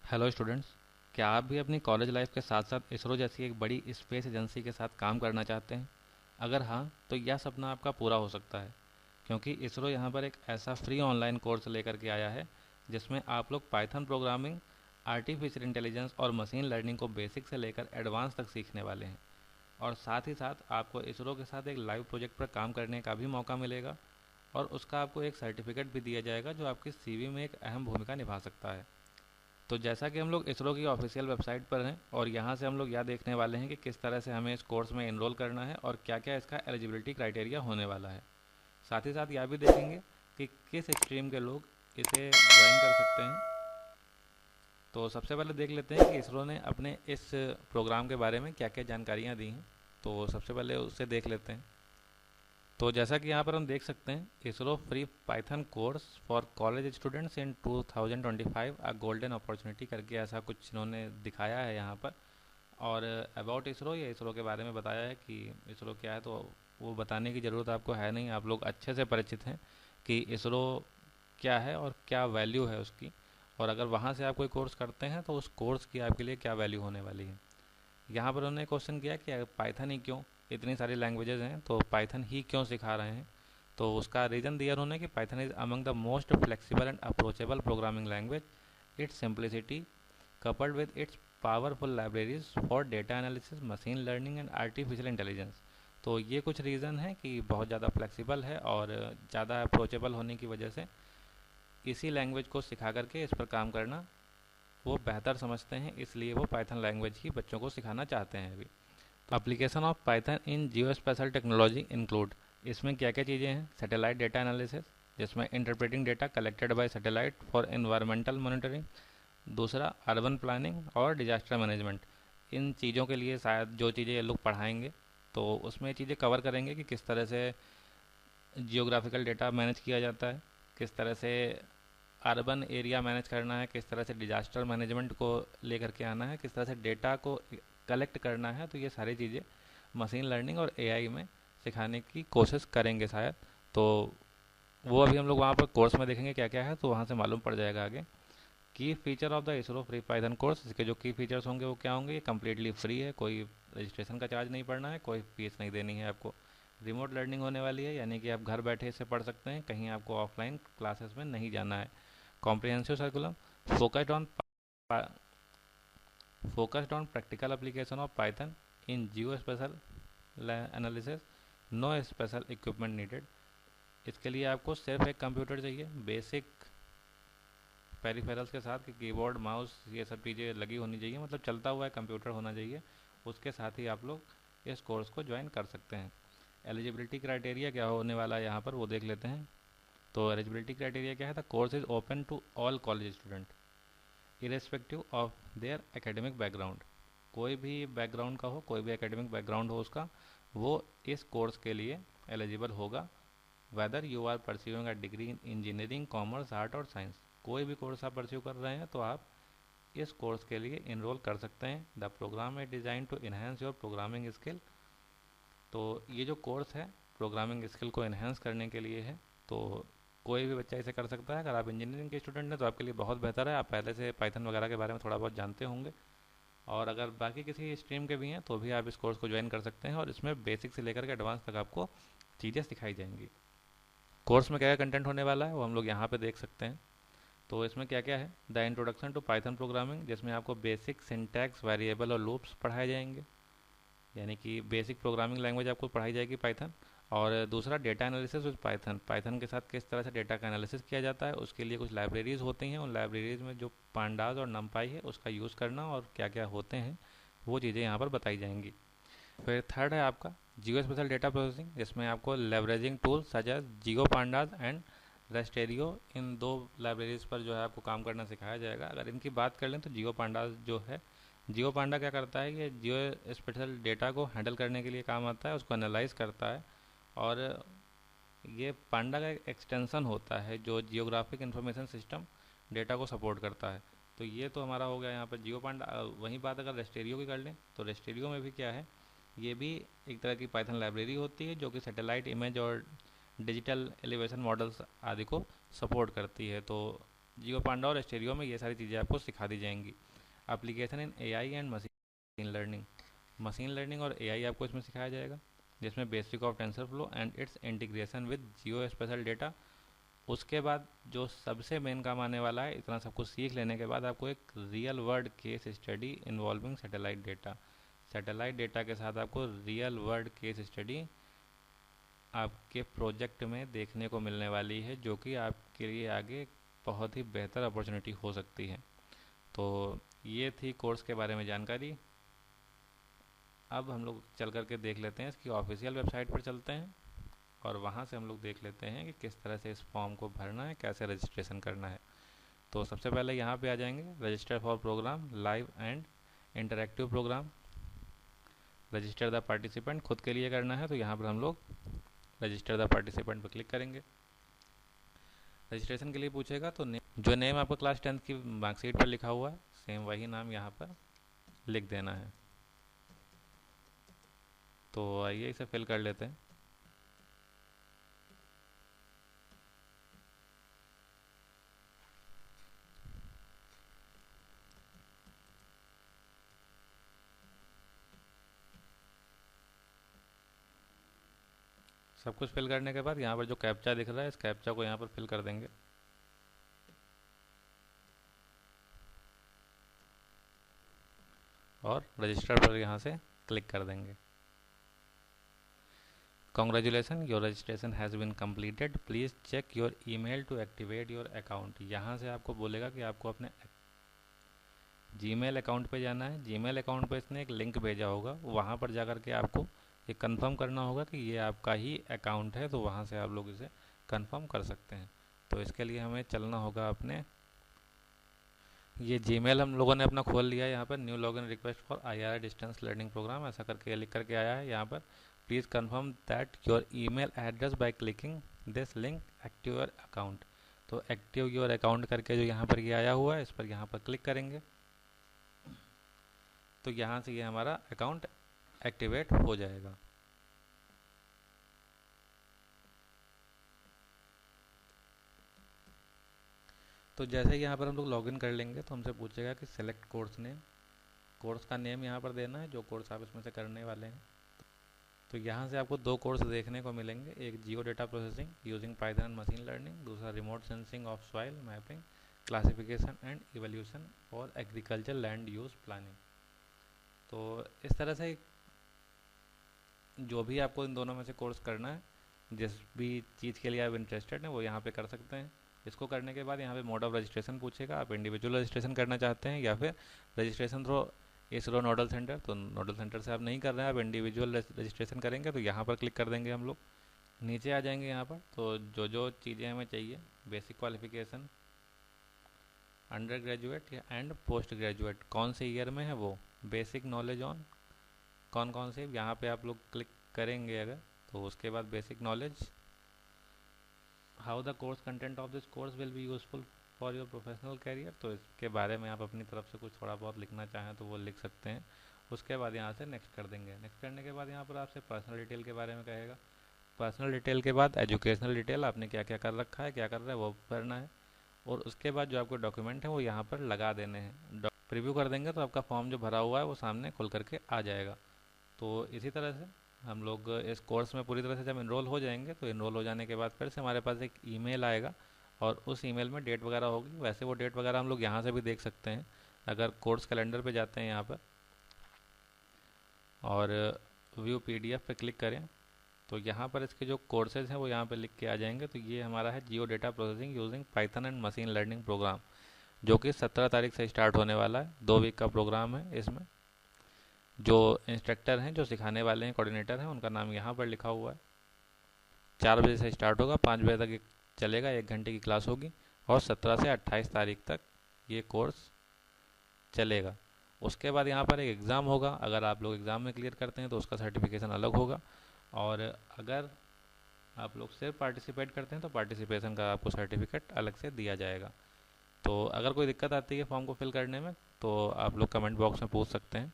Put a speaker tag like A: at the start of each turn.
A: Hello students. क्या आप भी अपनी कॉलेज लाइफ के साथ साथ इसरो जैसी एक बड़ी स्पेस एजेंसी के साथ काम करना चाहते हैं? अगर हाँ, तो यह सपना आपका पूरा हो सकता है, क्योंकि इसरो यहाँ पर एक ऐसा फ्री ऑनलाइन कोर्स लेकर के आया है जिसमें आप लोग पाइथन प्रोग्रामिंग, आर्टिफिशियल इंटेलिजेंस और मशीन लर्निंग को बेसिक से लेकर एडवांस तक सीखने वाले हैं। और साथ ही साथ आपको इसरो के साथ एक लाइव प्रोजेक्ट पर काम करने का भी मौका मिलेगा, और उसका आपको एक सर्टिफिकेट भी दिया जाएगा जो आपकी सीवी में एक अहम भूमिका निभा सकता है। तो जैसा कि हम लोग इसरो की ऑफिशियल वेबसाइट पर हैं, और यहाँ से हम लोग यह देखने वाले हैं कि किस तरह से हमें इस कोर्स में एनरोल करना है और क्या क्या इसका एलिजिबिलिटी क्राइटेरिया होने वाला है। साथ ही साथ यह भी देखेंगे कि किस स्ट्रीम के लोग इसे ज्वाइन कर सकते हैं। तो सबसे पहले देख लेते हैं कि इसरो ने अपने इस प्रोग्राम के बारे में क्या क्या जानकारियाँ दी हैं। तो सबसे पहले उससे देख लेते हैं। तो जैसा कि यहाँ पर हम देख सकते हैं, ISRO free Python course for college students in 2025 a golden opportunity करके ऐसा कुछ इन्होंने दिखाया है यहाँ पर। और अबाउट इसरो, ये इसरो के बारे में बताया है कि इसरो क्या है, तो वो बताने की ज़रूरत आपको है नहीं, आप लोग अच्छे से परिचित हैं कि इसरो क्या है और क्या वैल्यू है उसकी। और अगर वहाँ से आप कोई कोर्स करते हैं तो उस कोर्स की आपके लिए क्या वैल्यू होने वाली है। यहाँ पर उन्होंने क्वेश्चन किया कि पाइथन ही क्यों, इतनी सारी लैंग्वेजेस हैं तो पाइथन ही क्यों सिखा रहे हैं। तो उसका रीज़न दिया उन्होंने कि Python is among the most flexible and approachable programming language. It's simplicity coupled with its powerful libraries for data analysis, machine learning and artificial intelligence। तो ये कुछ रीज़न है कि बहुत ज़्यादा फ्लेक्सिबल है और ज़्यादा अप्रोचेबल होने की वजह से इसी लैंग्वेज को सिखा करके इस पर काम करना वो बेहतर समझते हैं, इसलिए वो पाइथन लैंग्वेज ही बच्चों को सिखाना चाहते हैं अभी। तो application of Python in Jio special technology include, इसमें क्या क्या चीज़ें हैं? सैटेलाइट डेटा एनालिसिस, जिसमें interpreting data collected by satellite for environmental monitoring. दूसरा, अर्बन प्लानिंग और डिजास्टर मैनेजमेंट। इन चीज़ों के लिए शायद जो चीज़ें ये लोग पढ़ाएंगे, तो उसमें चीज़ें कवर करेंगे कि किस तरह से जियोग्राफिकल डेटा मैनेज किया जाता है, किस तरह से अर्बन एरिया मैनेज करना है, किस तरह से डिजास्टर मैनेजमेंट को लेकर के आना है, किस तरह से डेटा को कलेक्ट करना है। तो ये सारी चीज़ें मशीन लर्निंग और एआई में सिखाने की कोशिश करेंगे शायद। तो वो अभी हम लोग वहाँ पर कोर्स में देखेंगे क्या क्या है, तो वहाँ से मालूम पड़ जाएगा आगे। की feature of the ISRO free Python course, इसके जो की फीचर्स होंगे वो क्या होंगे? ये कम्प्लीटली फ्री है, कोई रजिस्ट्रेशन का चार्ज नहीं पड़ना है, कोई फीस नहीं देनी है आपको। रिमोट लर्निंग होने वाली है, यानी कि आप घर बैठे इसे पढ़ सकते हैं, कहीं आपको ऑफलाइन क्लासेस में नहीं जाना है। Comprehensive curriculum, focused on focused on practical application of Python in geospatial analysis, no special equipment needed. इसके लिए आपको सिर्फ एक कंप्यूटर चाहिए, बेसिक पेरिफेरल्स के साथ, कि कीबोर्ड माउस ये सब चीज़ें लगी होनी चाहिए, मतलब चलता हुआ कंप्यूटर होना चाहिए। उसके साथ ही आप लोग इस कोर्स को ज्वाइन कर सकते हैं। एलिजिबिलिटी क्राइटेरिया क्या होने वाला है यहाँ पर वो देख लेते हैं। तो एलिजिबिलिटी क्राइटेरिया क्या है? The course is open to all college student irrespective of their academic background. कोई भी बैकग्राउंड का हो, कोई भी एकेडमिक बैकग्राउंड हो उसका, वो इस कोर्स के लिए एलिजिबल होगा। Whether you are pursuing a degree in engineering, commerce, art और साइंस, कोई भी कोर्स आप परस्यू कर रहे हैं तो आप इस कोर्स के लिए इनरोल कर सकते हैं। द प्रोग्राम है design to enhance your programming skill. तो ये जो कोर्स है प्रोग्रामिंग स्किल को इन्हेंस करने के लिए है, तो कोई भी बच्चा इसे कर सकता है। अगर आप इंजीनियरिंग के स्टूडेंट हैं तो आपके लिए बहुत बेहतर है, आप पहले से पाइथन वगैरह के बारे में थोड़ा बहुत जानते होंगे। और अगर बाकी किसी स्ट्रीम के भी हैं तो भी आप इस कोर्स को ज्वाइन कर सकते हैं, और इसमें बेसिक से लेकर के एडवांस तक आपको चीज़ें सिखाई जाएंगी। कोर्स में क्या क्या कंटेंट होने वाला है वो हम लोग यहाँ पे देख सकते हैं। तो इसमें क्या क्या है? The introduction to Python programming, जिसमें आपको बेसिक सिंटैक्स, वेरिएबल और लूप्स पढ़ाए जाएंगे, यानी कि बेसिक प्रोग्रामिंग लैंग्वेज आपको पढ़ाई जाएगी पाइथन। और दूसरा, data analysis with Python, Python के साथ किस तरह से डेटा का एनालिसिस किया जाता है, उसके लिए कुछ लाइब्रेरीज होती हैं, उन लाइब्रेरीज में जो पांडाज और नमपाई है उसका यूज़ करना, और क्या क्या होते हैं वो चीज़ें यहाँ पर बताई जाएंगी। फिर थर्ड है आपका जियो स्पेशल डेटा प्रोसेसिंग, जिसमें आपको leveraging tools such as geo pandas and rasterio, इन दो लाइब्रेरीज पर जो है आपको काम करना सिखाया जाएगा। अगर इनकी बात कर लें तो जियो पांडाज जो है, जियो पांडा क्या करता है? ये जियो स्पेशल डेटा को हैंडल करने के लिए काम आता है, उसको एनालाइज करता है। और ये पांडा का एक एक्सटेंशन होता है जो जियोग्राफिक इंफॉर्मेशन सिस्टम डेटा को सपोर्ट करता है। तो ये तो हमारा हो गया यहाँ पर जियो पांडा। वहीं बात अगर रेस्टेरियो की कर लें तो रेस्टेरियो में भी क्या है? ये भी एक तरह की पाइथन लाइब्रेरी होती है जो कि सैटेलाइट इमेज और डिजिटल एलिवेशन मॉडल्स आदि को सपोर्ट करती है। तो जियो पांडा और स्टेरियो में ये सारी चीज़ें आपको सिखा दी जाएंगी। Application in AI and machine learning, machine learning और एआई आपको इसमें सिखाया जाएगा, जिसमें basic of tensor flow and it's integration with Jio special data. उसके बाद जो सबसे मेन काम आने वाला है, इतना सब कुछ सीख लेने के बाद आपको एक real world case study involving satellite data, satellite data के साथ आपको रियल वर्ल्ड केस स्टडी आपके प्रोजेक्ट में देखने को मिलने वाली है, जो कि आपके लिए आगे बहुत ही बेहतर अपॉर्चुनिटी हो सकती है। तो ये थी कोर्स के बारे में जानकारी। अब हम लोग चल करके देख लेते हैं, इसकी ऑफिशियल वेबसाइट पर चलते हैं और वहाँ से हम लोग देख लेते हैं कि किस तरह से इस फॉर्म को भरना है, कैसे रजिस्ट्रेशन करना है। तो सबसे पहले यहाँ पे आ जाएंगे, register for programme live and interactive programme, register the participant खुद के लिए करना है, तो यहाँ पर हम लोग रजिस्टर द पार्टिसिपेंट पर क्लिक करेंगे। रजिस्ट्रेशन के लिए पूछेगा तो जो नेम आपका क्लास 10th की मार्कशीट पर लिखा हुआ है सेम वही नाम यहाँ पर लिख देना है। तो आइए इसे फिल कर लेते हैं। सब कुछ फिल करने के बाद यहाँ पर जो कैप्चा दिख रहा है, इस कैप्चा को यहाँ पर फिल कर देंगे। और रजिस्टर पर यहाँ से क्लिक कर देंगे। Congratulation, your registration has been completed, please check your email to activate your account. यहाँ से आपको बोलेगा कि आपको अपने जीमेल अकाउंट पे जाना है। जीमेल अकाउंट पे इसने एक लिंक भेजा होगा, वहाँ पर जा कर के आपको ये कंफर्म करना होगा कि ये आपका ही अकाउंट है, तो वहाँ से आप लोग इसे कंफर्म कर सकते हैं। तो इसके लिए हमें चलना होगा अपने, ये जीमेल हम लोगों ने अपना खोल लिया है। यहाँ पर new login request for IIR distance learning programme ऐसा करके लिख करके आया है। यहाँ पर please confirm that your email address by clicking this link active your account. तो एक्टिव योर अकाउंट करके जो यहाँ पर ये आया हुआ है, इस पर यहाँ पर क्लिक करेंगे तो यहाँ से ये हमारा अकाउंट एक्टिवेट हो जाएगा। तो जैसे ही यहाँ पर हम लोग लॉगिन कर लेंगे तो हमसे पूछेगा कि सेलेक्ट कोर्स नेम, कोर्स का नेम यहाँ पर देना है जो कोर्स आप इसमें से करने वाले हैं। तो यहाँ से आपको दो कोर्स देखने को मिलेंगे, एक geo data processing using Python and machine learning, दूसरा remote sensing of soil mapping classification and evolution और एग्रीकल्चर लैंड यूज प्लानिंग। तो इस तरह से जो भी आपको इन दोनों में से कोर्स करना है, जिस भी चीज़ के लिए आप इंटरेस्टेड हैं वो यहाँ पे कर सकते हैं। इसको करने के बाद यहाँ पे मोड ऑफ रजिस्ट्रेशन पूछेगा, आप इंडिविजुअल रजिस्ट्रेशन करना चाहते हैं या फिर registration through ISRO nodal centre. तो नोडल सेंटर से आप नहीं कर रहे हैं, आप इंडिविजुअल रजिस्ट्रेशन करेंगे, तो यहाँ पर क्लिक कर देंगे हम लोग। नीचे आ जाएंगे यहाँ पर, तो जो जो चीज़ें हमें चाहिए, basic qualification, under graduate and post graduate कौन से ईयर में है वो, बेसिक नॉलेज ऑन कौन कौन से, यहाँ पे आप लोग क्लिक करेंगे अगर, तो उसके बाद basic knowledge, how the course content of this course will be useful for your professional career. तो इसके बारे में आप अपनी तरफ से कुछ थोड़ा बहुत लिखना चाहें तो वो लिख सकते हैं। उसके बाद यहाँ से नेक्स्ट कर देंगे। नेक्स्ट करने के बाद यहाँ पर आपसे पर्सनल डिटेल के बारे में कहेगा। पर्सनल डिटेल के बाद एजुकेशनल डिटेल, आपने क्या क्या कर रखा है, क्या कर रहा है, वो भरना है। और उसके बाद जो आपको डॉक्यूमेंट है वो यहाँ पर लगा देने हैं। प्रीव्यू कर देंगे तो आपका फॉर्म जो भरा हुआ है वो सामने खुल करके आ जाएगा। तो इसी तरह से हम लोग इस कोर्स में पूरी तरह से जब इनरोल हो जाएंगे, तो इनरोल हो जाने के बाद फिर से हमारे पास एक ईमेल आएगा और उस ईमेल में डेट वगैरह होगी। वैसे वो डेट वगैरह हम लोग यहाँ से भी देख सकते हैं, अगर कोर्स कैलेंडर पे जाते हैं यहाँ पर और व्यू PDF पे क्लिक करें तो यहाँ पर इसके जो कोर्सेज हैं वो यहाँ पर लिख के आ जाएंगे। तो ये हमारा है geo data processing using Python and machine learning program, जो कि 17 तारीख से स्टार्ट होने वाला है। 2 वीक का प्रोग्राम है। इसमें जो इंस्ट्रक्टर हैं, जो सिखाने वाले हैं, कोऑर्डिनेटर हैं, उनका नाम यहाँ पर लिखा हुआ है। 4 बजे से स्टार्ट होगा, 5 बजे तक चलेगा, 1 घंटे की क्लास होगी और 17 से 28 तारीख तक ये कोर्स चलेगा। उसके बाद यहाँ पर एक एग्ज़ाम होगा, अगर आप लोग एग्ज़ाम में क्लियर करते हैं तो उसका सर्टिफिकेशन अलग होगा, और अगर आप लोग सिर्फ पार्टिसिपेट करते हैं तो पार्टिसिपेशन का आपको सर्टिफिकेट अलग से दिया जाएगा। तो अगर कोई दिक्कत आती है फॉर्म को फिल करने में तो आप लोग कमेंट बॉक्स में पूछ सकते हैं।